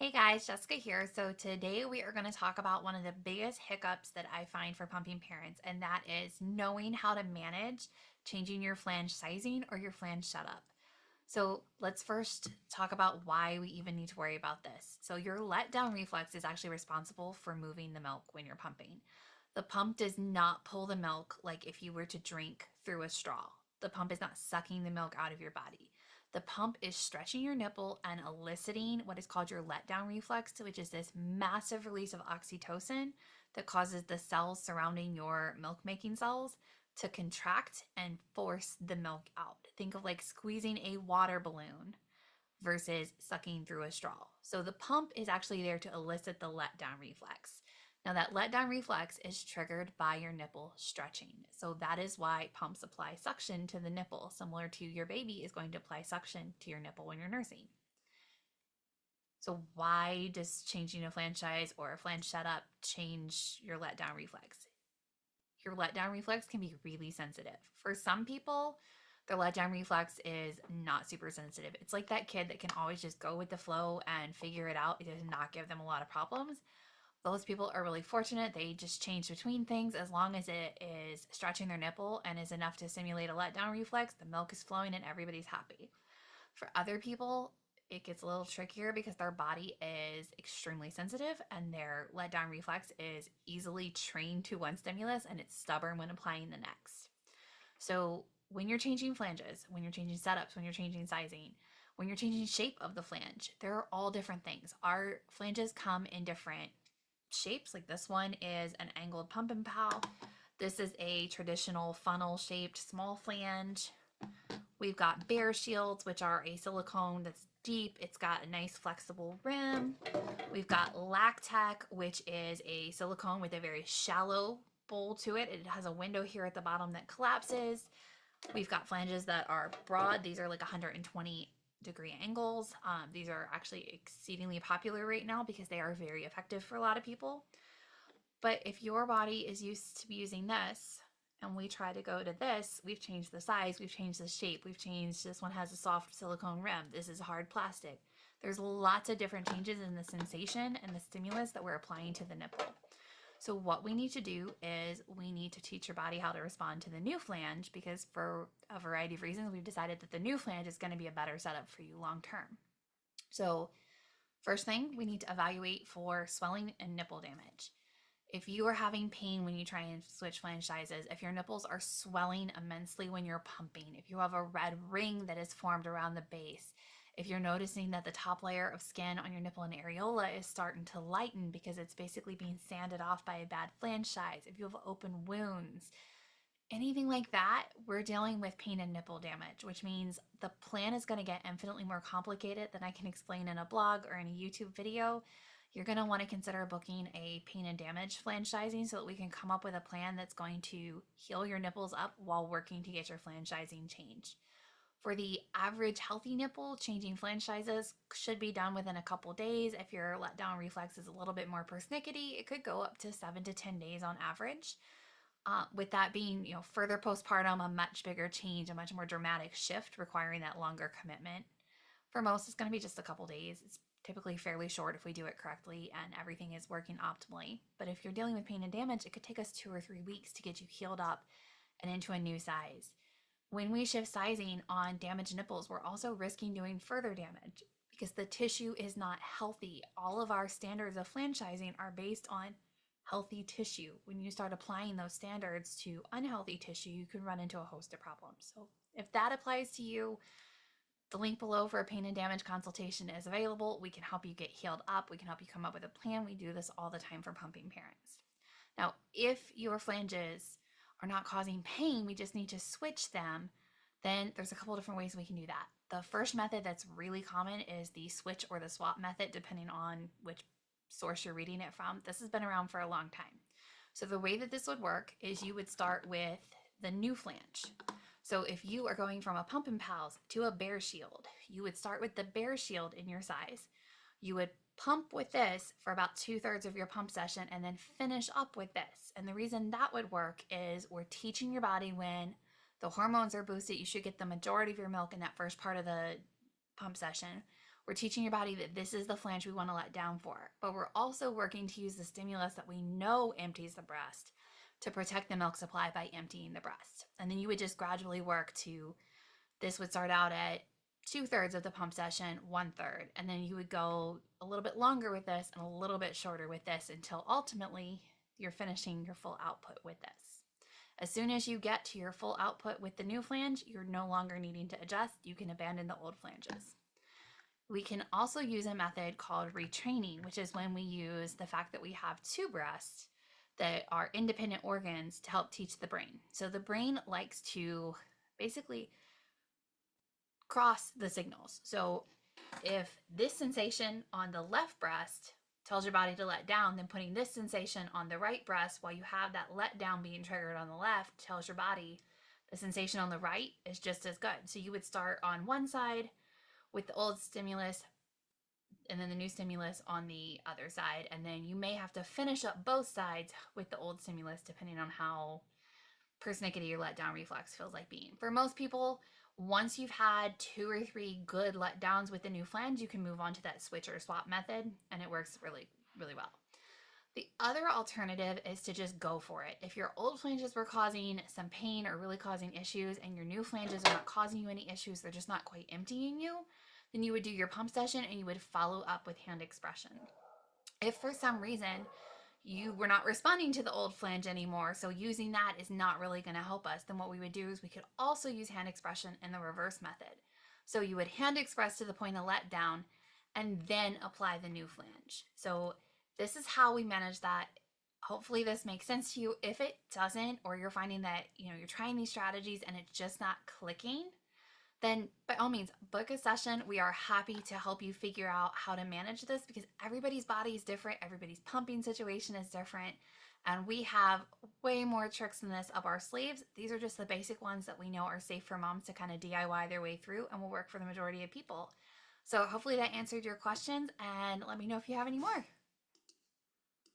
Hey guys, Jessica here. So today we are going to talk about one of the biggest hiccups that I find for pumping parents, and that is knowing how to manage changing your flange sizing or your flange setup. So let's first talk about why we even need to worry about this. So your letdown reflex is actually responsible for moving the milk when you're pumping. The pump does not pull the milk like if you were to drink through a straw. The pump is not sucking the milk out of your body. The pump is stretching your nipple and eliciting what is called your letdown reflex, which is this massive release of oxytocin that causes the cells surrounding your milk making cells to contract and force the milk out. Think of like squeezing a water balloon versus sucking through a straw. So the pump is actually there to elicit the letdown reflex. Now, that letdown reflex is triggered by your nipple stretching. So that is why pumps apply suction to the nipple, similar to your baby is going to apply suction to your nipple when you're nursing. So why does changing a flange size or a flange setup change your letdown reflex? Your letdown reflex can be really sensitive. For some people, their letdown reflex is not super sensitive. It's like that kid that can always just go with the flow and figure it out. It does not give them a lot of problems. Those people are really fortunate. They just change between things as long as it is stretching their nipple and is enough to simulate a letdown reflex. The milk is flowing and everybody's happy. For other people, it gets a little trickier because their body is extremely sensitive and their letdown reflex is easily trained to one stimulus and it's stubborn when applying the next. So, when you're changing flanges, when you're changing setups, when you're changing sizing, when you're changing shape of the flange, there are all different things. Our flanges come in different shapes. Like this one is an angled pump and pow. This is a traditional funnel shaped small flange. We've got Bear Shields, which are a silicone that's deep. It's got a nice flexible rim. We've got Lactec, which is a silicone with a very shallow bowl to it. It has a window here at the bottom that collapses. We've got flanges that are broad. These are like 120-degree angles. These are actually exceedingly popular right now because they are very effective for a lot of people. But if your body is used to using this and we try to go to this, we've changed the size, we've changed the shape, we've changed this one has a soft silicone rim, this is hard plastic. There's lots of different changes in the sensation and the stimulus that we're applying to the nipple. So what we need to do is we need to teach your body how to respond to the new flange because for a variety of reasons, we've decided that the new flange is going to be a better setup for you long term. So first thing, we need to evaluate for swelling and nipple damage. If you are having pain when you try and switch flange sizes, if your nipples are swelling immensely when you're pumping, if you have a red ring that is formed around the base, if you're noticing that the top layer of skin on your nipple and areola is starting to lighten because it's basically being sanded off by a bad flange size, if you have open wounds, anything like that, we're dealing with pain and nipple damage, which means the plan is going to get infinitely more complicated than I can explain in a blog or in a YouTube video. You're going to want to consider booking a pain and damage flange sizing so that we can come up with a plan that's going to heal your nipples up while working to get your flange sizing changed. For the average healthy nipple, changing flange sizes should be done within a couple days. If your letdown reflex is a little bit more persnickety, it could go up to 7 to 10 days on average. With that being, further postpartum, a much bigger change, a much more dramatic shift requiring that longer commitment. For most, it's going to be just a couple days. It's typically fairly short if we do it correctly and everything is working optimally. But if you're dealing with pain and damage, it could take us 2 or 3 weeks to get you healed up and into a new size. When we shift sizing on damaged nipples, we're also risking doing further damage because the tissue is not healthy. All of our standards of flange sizing are based on healthy tissue. When you start applying those standards to unhealthy tissue, you can run into a host of problems. So if that applies to you, the link below for a pain and damage consultation is available. We can help you get healed up. We can help you come up with a plan. We do this all the time for pumping parents. Now, if your flanges are not causing pain, we just need to switch them, then there's a couple different ways we can do that. The first method that's really common is the switch or the swap method, depending on which source you're reading it from. This has been around for a long time. So the way that this would work is you would start with the new flange. So if you are going from a pump and pals to a Bear Shield, you would start with the Bear Shield in your size. You would pump with this for about 2/3 of your pump session and then finish up with this. And the reason that would work is we're teaching your body when the hormones are boosted, you should get the majority of your milk in that first part of the pump session. We're teaching your body that this is the flange we want to let down for, but we're also working to use the stimulus that we know empties the breast to protect the milk supply by emptying the breast. And then you would just gradually work to, this would start out at 2/3 of the pump session, 1/3, and then you would go a little bit longer with this and a little bit shorter with this until ultimately you're finishing your full output with this. As soon as you get to your full output with the new flange, you're no longer needing to adjust. You can abandon the old flanges. We can also use a method called retraining, which is when we use the fact that we have two breasts that are independent organs to help teach the brain. So the brain likes to basically cross the signals. So if this sensation on the left breast tells your body to let down, then putting this sensation on the right breast while you have that let down being triggered on the left tells your body the sensation on the right is just as good. So you would start on one side with the old stimulus and then the new stimulus on the other side. And then you may have to finish up both sides with the old stimulus depending on how persnickety your letdown reflex feels like being. For most people, once you've had 2 or 3 good letdowns with the new flange, you can move on to that switch or swap method, and it works really, really well. The other alternative is to just go for it. If your old flanges were causing some pain or really causing issues and your new flanges are not causing you any issues, they're just not quite emptying you, then you would do your pump session and you would follow up with hand expression. If for some reason you were not responding to the old flange anymore, so using that is not really going to help us, then what we would do is we could also use hand expression in the reverse method. So you would hand express to the point of letdown and then apply the new flange. So this is how we manage that. Hopefully this makes sense to you. If it doesn't, or you're finding that you're trying these strategies and it's just not clicking, then by all means, book a session. We are happy to help you figure out how to manage this because everybody's body is different, everybody's pumping situation is different, and we have way more tricks than this up our sleeves. These are just the basic ones that we know are safe for moms to kind of DIY their way through and will work for the majority of people. So hopefully that answered your questions, and let me know if you have any more.